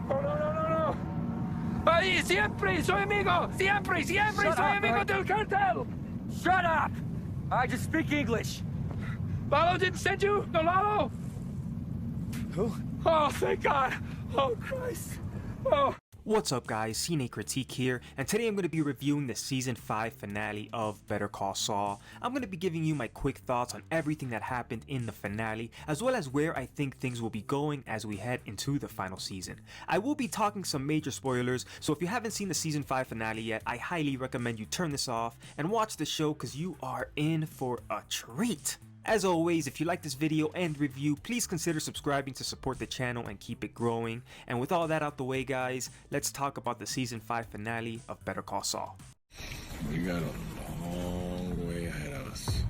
Oh, no, no, no, no! Ahí, siempre soy amigo! Siempre, siempre Shut soy up, amigo Frank. del cartel! Shut up! I just speak English. Lalo didn't send you? No, Lalo? Who? Oh, thank God! Oh, Christ! Oh. What's up guys, Cine Critique here, and today I'm going to be reviewing the Season 5 finale of Better Call Saul. I'm going to be giving you my quick thoughts on everything that happened in the finale, as well as where I think things will be going as we head into the final season. I will be talking some major spoilers, so if you haven't seen the Season 5 finale yet, I highly recommend you turn this off and watch the show because you are in for a treat. As always, if you like this video and review, please consider subscribing to support the channel and keep it growing. And with all that out the way guys, let's talk about the Season 5 finale of Better Call Saul. We got a long way ahead of us.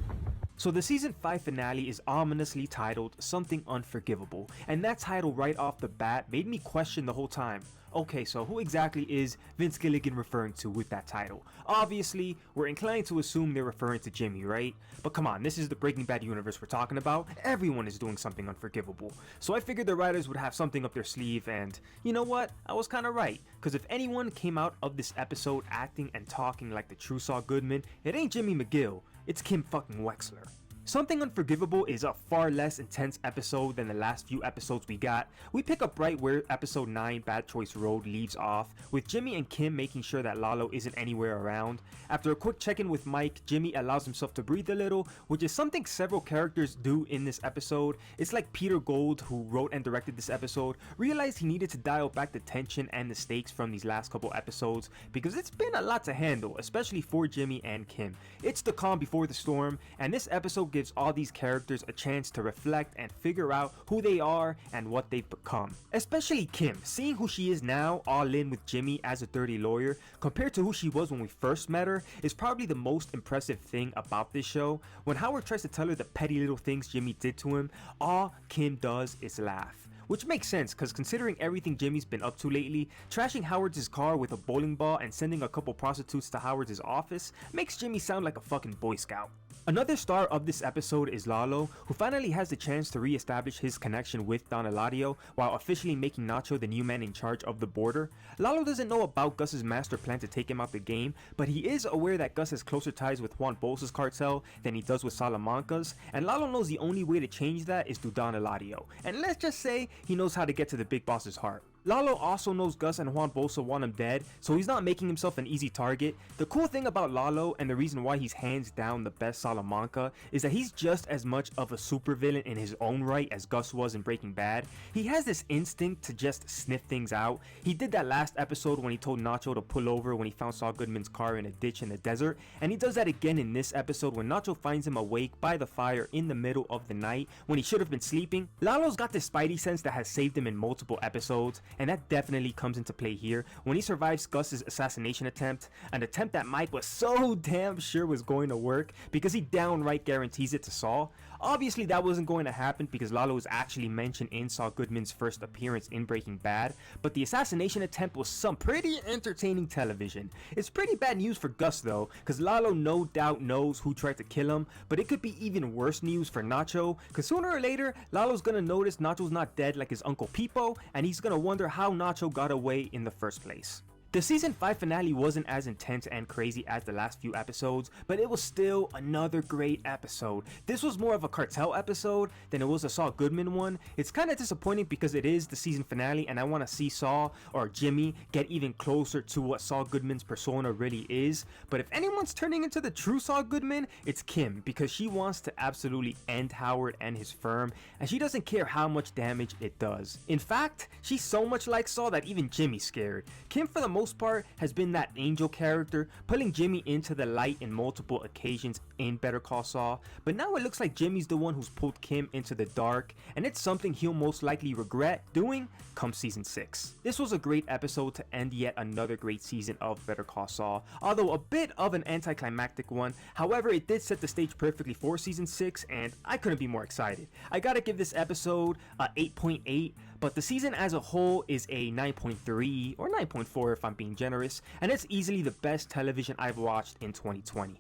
So the Season 5 finale is ominously titled Something Unforgivable, and that title right off the bat made me question the whole time. Okay, so who exactly is Vince Gilligan referring to with that title? Obviously, we're inclined to assume they're referring to Jimmy, right? But come on, this is the Breaking Bad universe we're talking about. Everyone is doing something unforgivable. So I figured the writers would have something up their sleeve, and you know what? I was kinda right. Cause if anyone came out of this episode acting and talking like the true Saul Goodman, it ain't Jimmy McGill, it's Kim fucking Wexler. Something Unforgivable is a far less intense episode than the last few episodes we got. We pick up right where episode 9 Bad Choice Road leaves off, with Jimmy and Kim making sure that Lalo isn't anywhere around. After a quick check-in with Mike, Jimmy allows himself to breathe a little, which is something several characters do in this episode. It's like Peter Gould, who wrote and directed this episode, realized he needed to dial back the tension and the stakes from these last couple episodes because it's been a lot to handle, especially for Jimmy and Kim. It's the calm before the storm, and this episode gives all these characters a chance to reflect and figure out who they are and what they've become. Especially Kim, seeing who she is now, all in with Jimmy as a dirty lawyer, compared to who she was when we first met her, is probably the most impressive thing about this show. When Howard tries to tell her the petty little things Jimmy did to him, all Kim does is laugh. Which makes sense, cause considering everything Jimmy's been up to lately, trashing Howard's car with a bowling ball and sending a couple prostitutes to Howard's office makes Jimmy sound like a fucking Boy Scout. Another star of this episode is Lalo, who finally has the chance to re-establish his connection with Don Eladio while officially making Nacho the new man in charge of the border. Lalo doesn't know about Gus's master plan to take him out the game, but he is aware that Gus has closer ties with Juan Bolsa's cartel than he does with Salamanca's, and Lalo knows the only way to change that is through Don Eladio, and let's just say he knows how to get to the big boss's heart. Lalo also knows Gus and Juan Bolsa want him dead, so he's not making himself an easy target. The cool thing about Lalo, and the reason why he's hands down the best Salamanca, is that he's just as much of a supervillain in his own right as Gus was in Breaking Bad. He has this instinct to just sniff things out. He did that last episode when he told Nacho to pull over when he found Saul Goodman's car in a ditch in the desert, and he does that again in this episode when Nacho finds him awake by the fire in the middle of the night when he should have been sleeping. Lalo's got this spidey sense that has saved him in multiple episodes, and that definitely comes into play here when he survives Gus's assassination attempt, an attempt that Mike was so damn sure was going to work because he downright guarantees it to Saul. Obviously that wasn't going to happen because Lalo was actually mentioned in Saul Goodman's first appearance in Breaking Bad, but the assassination attempt was some pretty entertaining television. It's pretty bad news for Gus though, because Lalo no doubt knows who tried to kill him, but it could be even worse news for Nacho, because sooner or later Lalo's gonna notice Nacho's not dead like his Uncle Pipo, and he's gonna wonder how Nacho got away in the first place. The Season 5 finale wasn't as intense and crazy as the last few episodes, but it was still another great episode. This was more of a cartel episode than it was a Saul Goodman one. It's kind of disappointing because it is the season finale and I want to see Saul or Jimmy get even closer to what Saul Goodman's persona really is. But if anyone's turning into the true Saul Goodman, it's Kim, because she wants to absolutely end Howard and his firm, and she doesn't care how much damage it does. In fact, she's so much like Saul that even Jimmy's scared. Kim, for the most part, has been that angel character, pulling Jimmy into the light in multiple occasions in Better Call Saul, but now it looks like Jimmy's the one who's pulled Kim into the dark, and it's something he'll most likely regret doing come season 6. This was a great episode to end yet another great season of Better Call Saul, although a bit of an anticlimactic one. However, it did set the stage perfectly for season 6, and I couldn't be more excited. I gotta give this episode a 8.8, but the season as a whole is a 9.3 or 9.4 if I'm being generous, and it's easily the best television I've watched in 2020.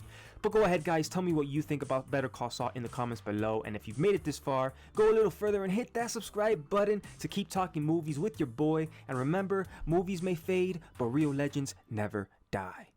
But go ahead guys, tell me what you think about Better Call Saul in the comments below, and if you've made it this far, go a little further and hit that subscribe button to keep talking movies with your boy. And remember, movies may fade, but real legends never die.